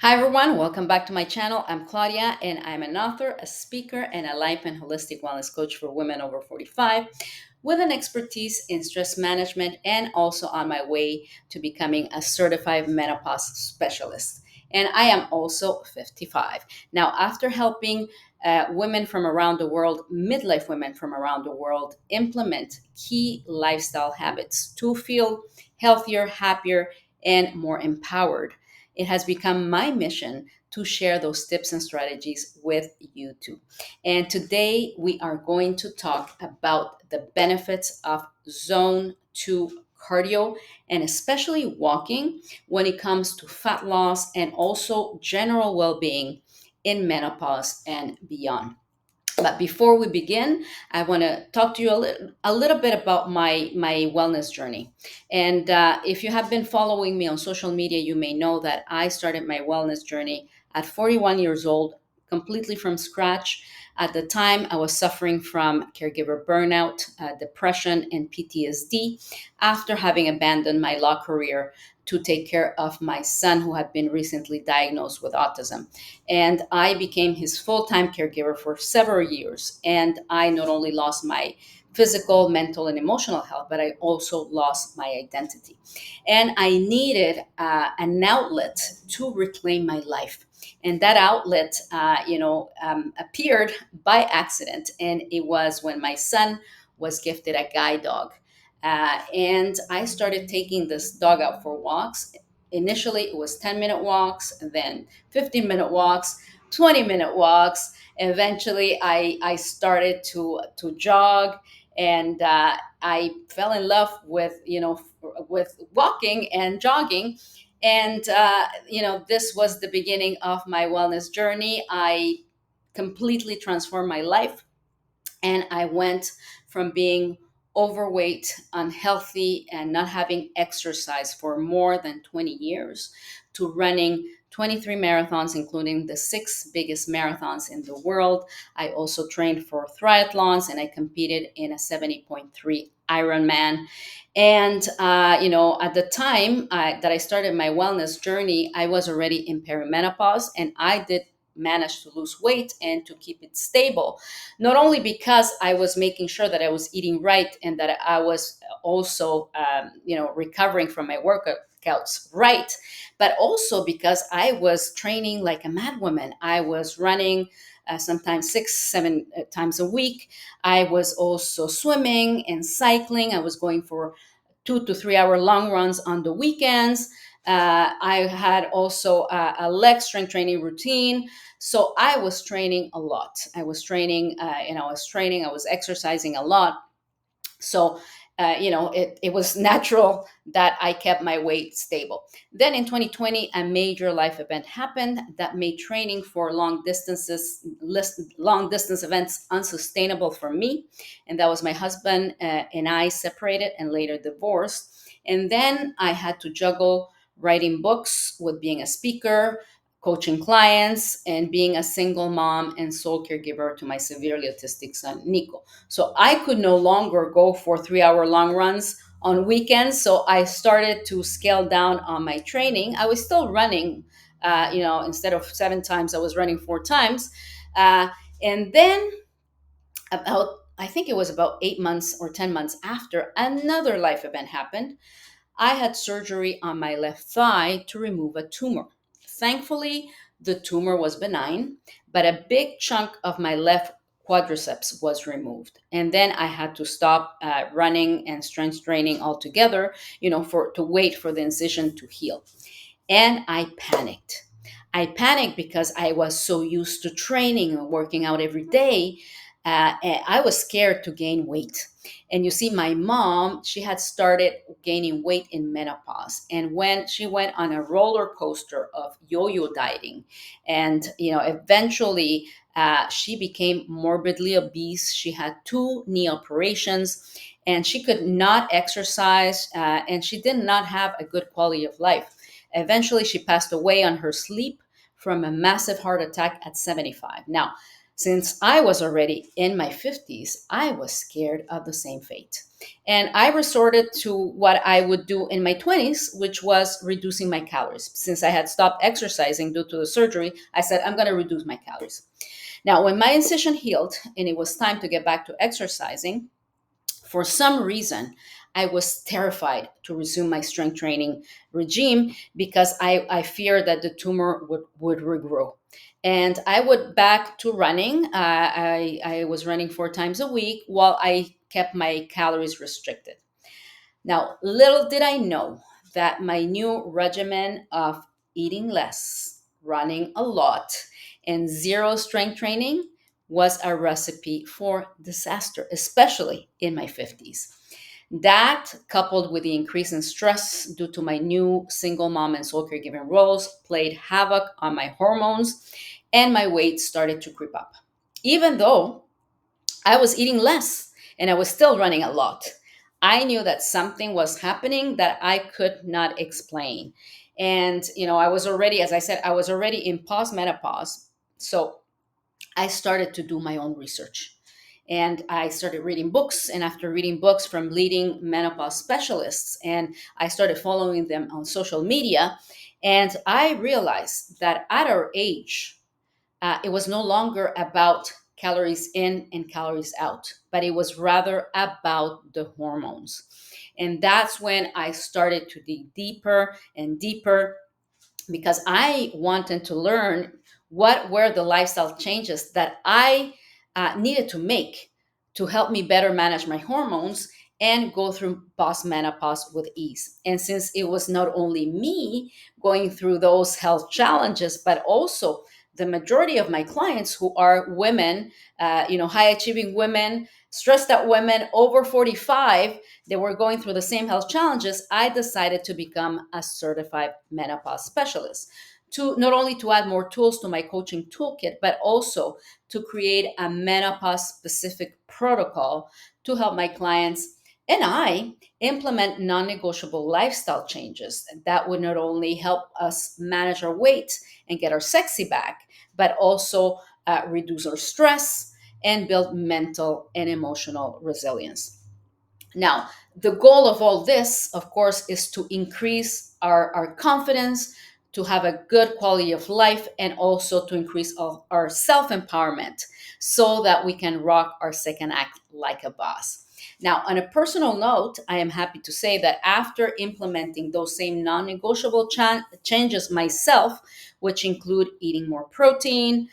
Hi, everyone. Welcome back to my channel. I'm Claudia, and I'm an author, a speaker, and a life and holistic wellness coach for women over 45 with an expertise in stress management and also on my way to becoming a certified menopause specialist. And I am also 55. Now, after helping women from around the world, midlife women from around the world, implement key lifestyle habits to feel healthier, happier, and more empowered, it has become my mission to share those tips and strategies with you too. And today we are going to talk about the benefits of zone 2 cardio and especially walking when it comes to fat loss and also general well being in menopause and beyond. But before we begin, I want to talk to you a little bit about my wellness journey. And if you have been following me on social media, you may know that I started my wellness journey at 41 years old, completely from scratch. At the time, I was suffering from caregiver burnout, depression, and PTSD after having abandoned my law career to take care of my son who had been recently diagnosed with autism. And I became his full time caregiver for several years. And I not only lost my physical, mental, and emotional health, but I also lost my identity. And I needed an outlet to reclaim my life. And that outlet, appeared by accident. And it was when my son was gifted a guide dog. And I started taking this dog out for walks. Initially, it was 10-minute walks, and then 15-minute walks, 20-minute walks. Eventually, I started to jog, and I fell in love with with walking and jogging. And this was the beginning of my wellness journey. I completely transformed my life, and I went from being overweight, unhealthy, and not having exercise for more than 20 years to running 23 marathons, including the six biggest marathons in the world. I also trained for triathlons and I competed in a 70.3 Ironman. And, at the time that I started my wellness journey, I was already in perimenopause and I did manage to lose weight and to keep it stable, not only because I was making sure that I was eating right and that I was also, recovering from my workouts right, but also because I was training like a madwoman. I was running sometimes six, seven times a week. I was also swimming and cycling. I was going for 2 to 3 hour long runs on the weekends. I had also a leg strength training routine. So I was training a lot. I was training, I was exercising a lot. So, it was natural that I kept my weight stable. Then in 2020, a major life event happened that made training for long distance events unsustainable for me. And that was my husband and I separated and later divorced. And then I had to juggle writing books with being a speaker, coaching clients, and being a single mom and sole caregiver to my severely autistic son, Nico. So I could no longer go for 3 hour long runs on weekends. So I started to scale down on my training. I was still running, instead of 7 times, I was running 4 times. Uh, and then I think it was about 8 months or 10 months after, another life event happened. I had surgery on my left thigh to remove a tumor. Thankfully, the tumor was benign, but a big chunk of my left quadriceps was removed. And then I had to stop running and strength training altogether, for to wait for the incision to heal. And I panicked. I panicked because I was so used to training and working out every day. And I was scared to gain weight. And you see, my mom, she had started gaining weight in menopause. And when she went on a roller coaster of yo yo dieting, and, eventually she became morbidly obese. She had two knee operations and she could not exercise and she did not have a good quality of life. Eventually, she passed away on her sleep from a massive heart attack at 75. Now, Since I was already in my 50s, I was scared of the same fate. And I resorted to what I would do in my 20s, which was reducing my calories. Since I had stopped exercising due to the surgery, I said, I'm going to reduce my calories. Now, when my incision healed and it was time to get back to exercising, for some reason, I was terrified to resume my strength training regime because I feared that the tumor would regrow. And I would back to running. I was running 4 times a week while I kept my calories restricted. Now, little did I know that my new regimen of eating less, running a lot, and zero strength training was a recipe for disaster, especially in my 50s. That, coupled with the increase in stress due to my new single mom and sole caregiving roles, played havoc on my hormones, and my weight started to creep up. Even though I was eating less and I was still running a lot, I knew that something was happening that I could not explain. And, I was already, as I said, I was already in postmenopause. So I started to do my own research. And I started reading books. And after reading books from leading menopause specialists, and I started following them on social media, and I realized that at our age, it was no longer about calories in and calories out, but it was rather about the hormones. And that's when I started to dig deeper and deeper because I wanted to learn what were the lifestyle changes that I needed to make to help me better manage my hormones and go through postmenopause with ease. And since it was not only me going through those health challenges, but also the majority of my clients who are women, high achieving women, stressed out women over 45, they were going through the same health challenges, I decided to become a certified menopause specialist to not only to add more tools to my coaching toolkit, but also to create a menopause specific protocol to help my clients and I implement non-negotiable lifestyle changes that would not only help us manage our weight and get our sexy back, but also reduce our stress and build mental and emotional resilience. Now, the goal of all this, of course, is to increase our confidence, to have a good quality of life, and also to increase our self empowerment so that we can rock our second act like a boss. Now, on a personal note, I am happy to say that after implementing those same non negotiable changes myself, which include eating more protein,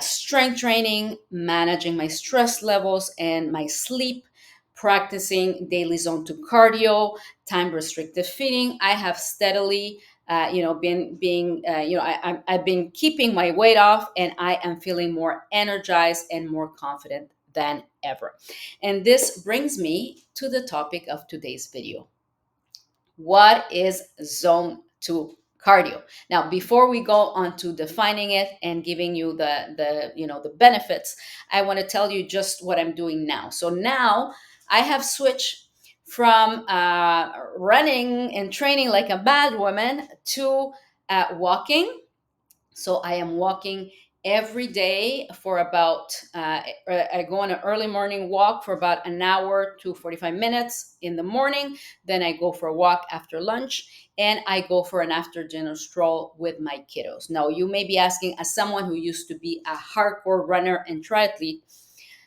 strength training, managing my stress levels and my sleep, practicing daily zone to cardio, time restricted feeding, I have steadily, been being, I've been keeping my weight off, and I am feeling more energized and more confident than ever. And this brings me to the topic of today's video. What is zone 2 cardio? Now, before we go on to defining it and giving you the benefits, I want to tell you just what I'm doing now. So now I have switched from running and training like a bad woman to walking. So I am walking every day for about, I go on an early morning walk for about an hour to 45 minutes in the morning. Then I go for a walk after lunch, and I go for an after dinner stroll with my kiddos. Now, you may be asking, as someone who used to be a hardcore runner and triathlete,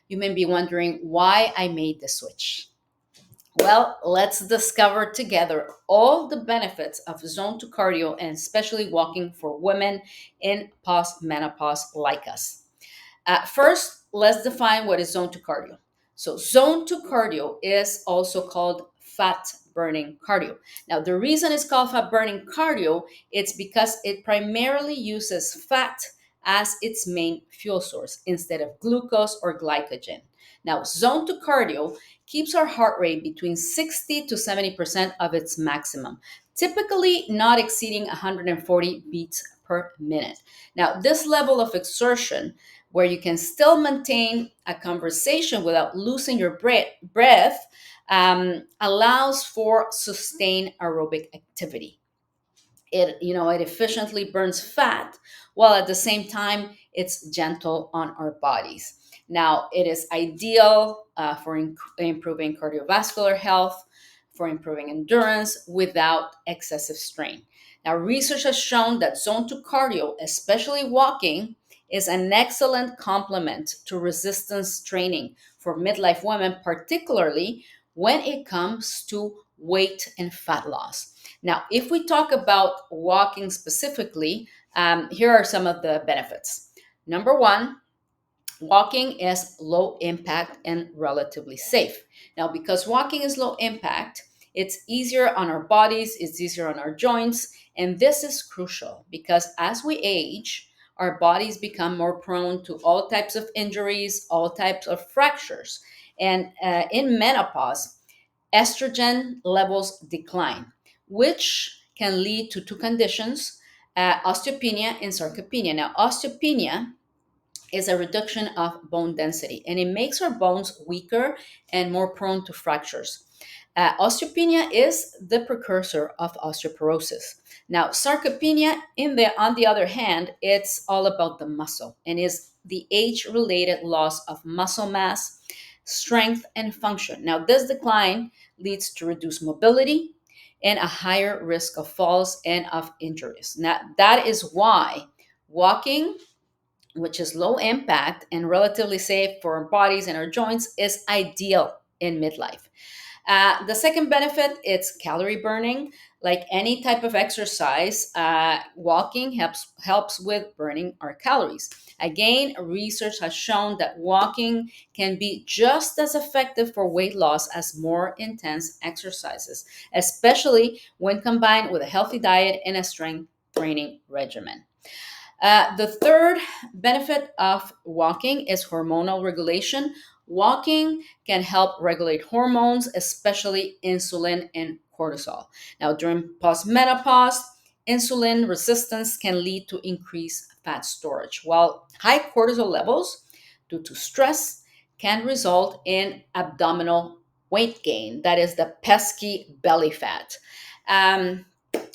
you may be wondering why I made the switch. Well, let's discover together all the benefits of zone 2 cardio and especially walking for women in postmenopause like us. First, let's define what is zone 2 cardio. So, zone 2 cardio is also called fat burning cardio. Now, the reason it's called fat burning cardio, it's because it primarily uses fat as its main fuel source instead of glucose or glycogen. Now, zone 2 cardio keeps our heart rate between 60 to 70% of its maximum, typically not exceeding 140 beats per minute. Now, this level of exertion, where you can still maintain a conversation without losing your breath, allows for sustained aerobic activity. It efficiently burns fat, while at the same time it's gentle on our bodies. Now it is ideal for improving cardiovascular health, for improving endurance without excessive strain. Now research has shown that zone 2 cardio, especially walking, is an excellent complement to resistance training for midlife women, particularly when it comes to weight and fat loss. Now, if we talk about walking specifically, here are some of the benefits. Number one, walking is low impact and relatively safe. Now, because walking is low impact, it's easier on our bodies, it's easier on our joints, and this is crucial because as we age, our bodies become more prone to all types of injuries, all types of fractures. And in menopause, estrogen levels decline, which can lead to two conditions, osteopenia and sarcopenia. Now, osteopenia is a reduction of bone density, and it makes our bones weaker and more prone to fractures. Osteopenia is the precursor of osteoporosis. Now, sarcopenia, on the other hand, it's all about the muscle and is the age-related loss of muscle mass, strength, and function. Now, this decline leads to reduced mobility and a higher risk of falls and of injuries. Now, that is why walking, which is low impact and relatively safe for our bodies and our joints, is ideal in midlife. The second benefit, it's calorie burning. Like any type of exercise, walking helps with burning our calories. Again, research has shown that walking can be just as effective for weight loss as more intense exercises, especially when combined with a healthy diet and a strength training regimen. The third benefit of walking is hormonal regulation. Walking can help regulate hormones, especially insulin and cortisol. Now, during postmenopause, insulin resistance can lead to increased fat storage, while high cortisol levels due to stress can result in abdominal weight gain. That is the pesky belly fat. Um,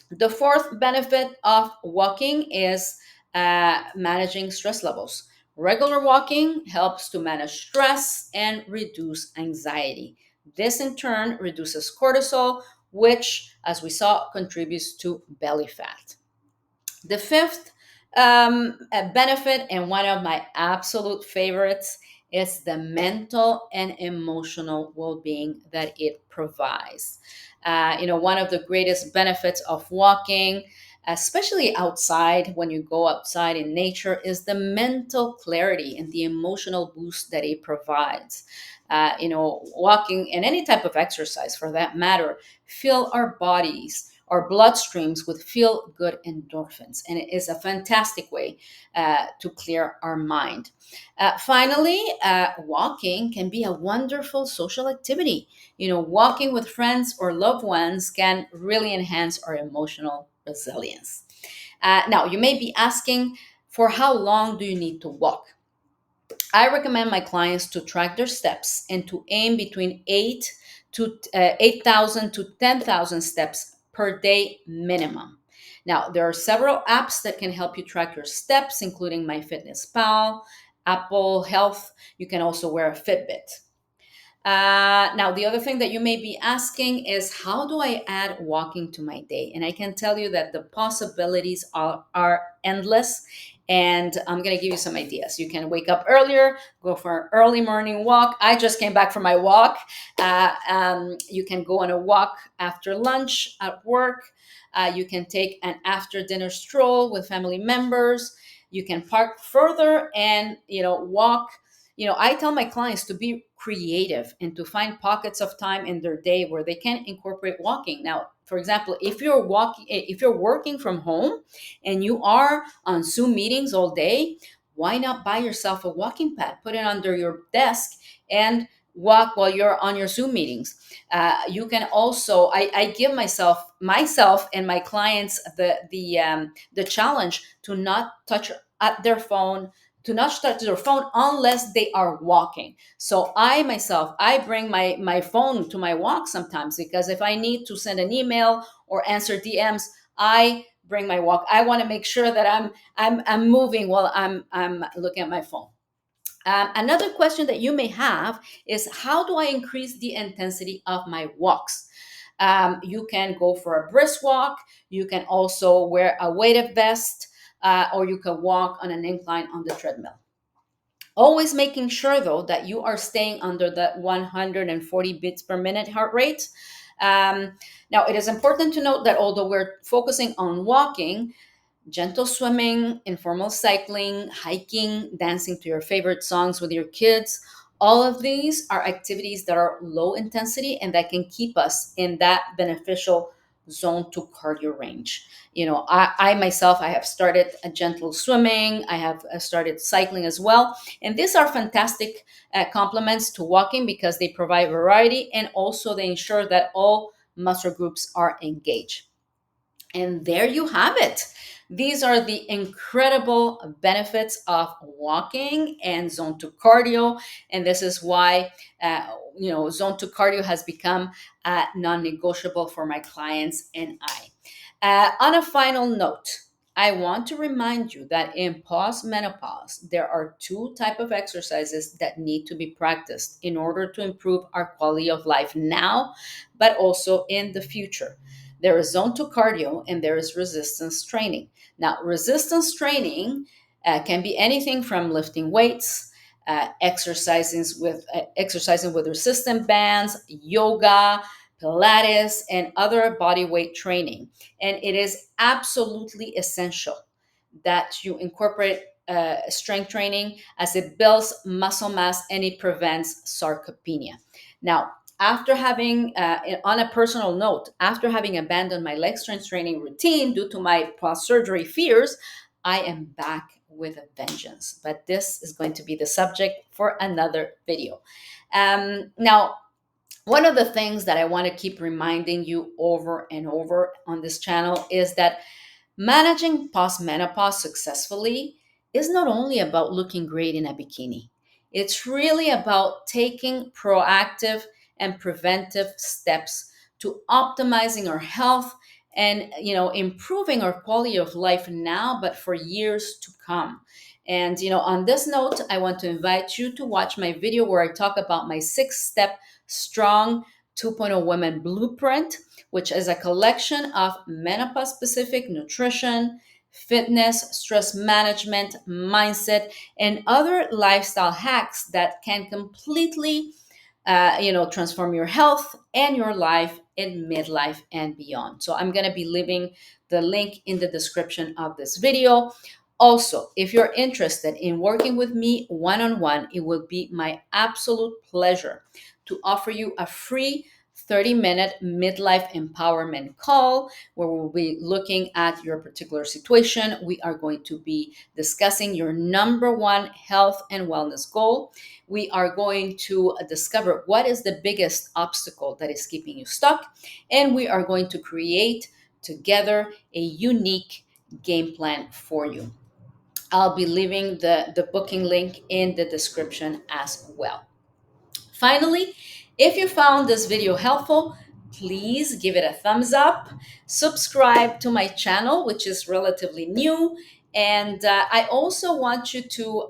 the fourth benefit of walking is managing stress levels. Regular walking helps to manage stress and reduce anxiety. This, in turn, reduces cortisol, which, as we saw, contributes to belly fat. The fifth benefit, and one of my absolute favorites, is the mental and emotional well being that it provides. One of the greatest benefits of walking, especially outside, when you go outside in nature, is the mental clarity and the emotional boost that it provides. Walking and any type of exercise for that matter, fill our bodies, our bloodstreams with feel good endorphins. And it is a fantastic way to clear our mind. Finally, walking can be a wonderful social activity. Walking with friends or loved ones can really enhance our emotional resilience. Now, you may be asking, for how long do you need to walk? I recommend my clients to track their steps and to aim between 8,000 to 10,000 steps per day minimum. Now, there are several apps that can help you track your steps, including MyFitnessPal, Apple Health. You can also wear a Fitbit. Now, the other thing that you may be asking is, how do I add walking to my day? And I can tell you that the possibilities are endless. And I'm going to give you some ideas. You can wake up earlier, go for an early morning walk. I just came back from my walk. You can go on a walk after lunch at work. You can take an after dinner stroll with family members. You can park further and walk. I tell my clients to be creative and to find pockets of time in their day where they can incorporate walking. Now, for example, if you're working from home and you are on Zoom meetings all day, why not buy yourself a walking pad, put it under your desk, and walk while you're on your Zoom meetings. You can also, I give myself and my clients the challenge to not touch at their phone, to not touch their phone unless they are walking. So I bring my phone to my walk sometimes, because if I need to send an email or answer DMs, I bring my walk. I want to make sure that I'm moving while I'm looking at my phone. Another question that you may have is, how do I increase the intensity of my walks? You can go for a brisk walk. You can also wear a weighted vest, or you can walk on an incline on the treadmill. Always making sure, though, that you are staying under the 140 beats per minute heart rate. Now, it is important to note that although we're focusing on walking, gentle swimming, informal cycling, hiking, dancing to your favorite songs with your kids, all of these are activities that are low intensity and that can keep us in that beneficial zone to cardio range. I myself, I have started a gentle swimming. I have started cycling as well. And these are fantastic complements to walking because they provide variety and also they ensure that all muscle groups are engaged. And there you have it. These are the incredible benefits of walking and zone 2 cardio. And this is why, zone 2 cardio has become non negotiable for my clients and I. On a final note, I want to remind you that in post-menopause, there are two type of exercises that need to be practiced in order to improve our quality of life now, but also in the future. There is zone 2 cardio and there is resistance training. Now, resistance training can be anything from lifting weights, exercising with resistant bands, yoga, Pilates, and other body weight training. And it is absolutely essential that you incorporate strength training as it builds muscle mass and it prevents sarcopenia. Now, after having, on a personal note, after having abandoned my leg strength training routine due to my post surgery fears, I am back with a vengeance. But this is going to be the subject for another video. Now, one of the things that I want to keep reminding you over and over on this channel is that managing postmenopause successfully is not only about looking great in a bikini. It's really about taking proactive and preventive steps to optimizing our health and improving our quality of life now but for years to come. And on this note, I want to invite you to watch my video where I talk about my 6-step strong 2.0 women blueprint, which is a collection of menopause specific nutrition, fitness, stress management, mindset, and other lifestyle hacks that can completely transform your health and your life in midlife and beyond. So I'm going to be leaving the link in the description of this video. Also, if you're interested in working with me one-on-one, it will be my absolute pleasure to offer you a free 30-minute midlife empowerment call where we'll be looking at your particular situation. We are going to be discussing your number one health and wellness goal. We are going to discover what is the biggest obstacle that is keeping you stuck, and we are going to create together a unique game plan for you. I'll be leaving the booking link in the description as well. Finally, if you found this video helpful, please give it a thumbs up, subscribe to my channel, which is relatively new, and I also want you to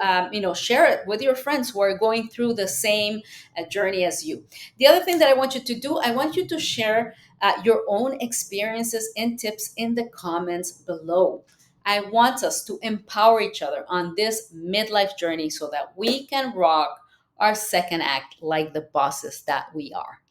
share it with your friends who are going through the same journey as you. The other thing that I want you to do, I want you to share your own experiences and tips in the comments below. I want us to empower each other on this midlife journey so that we can rock our second act like the bosses that we are.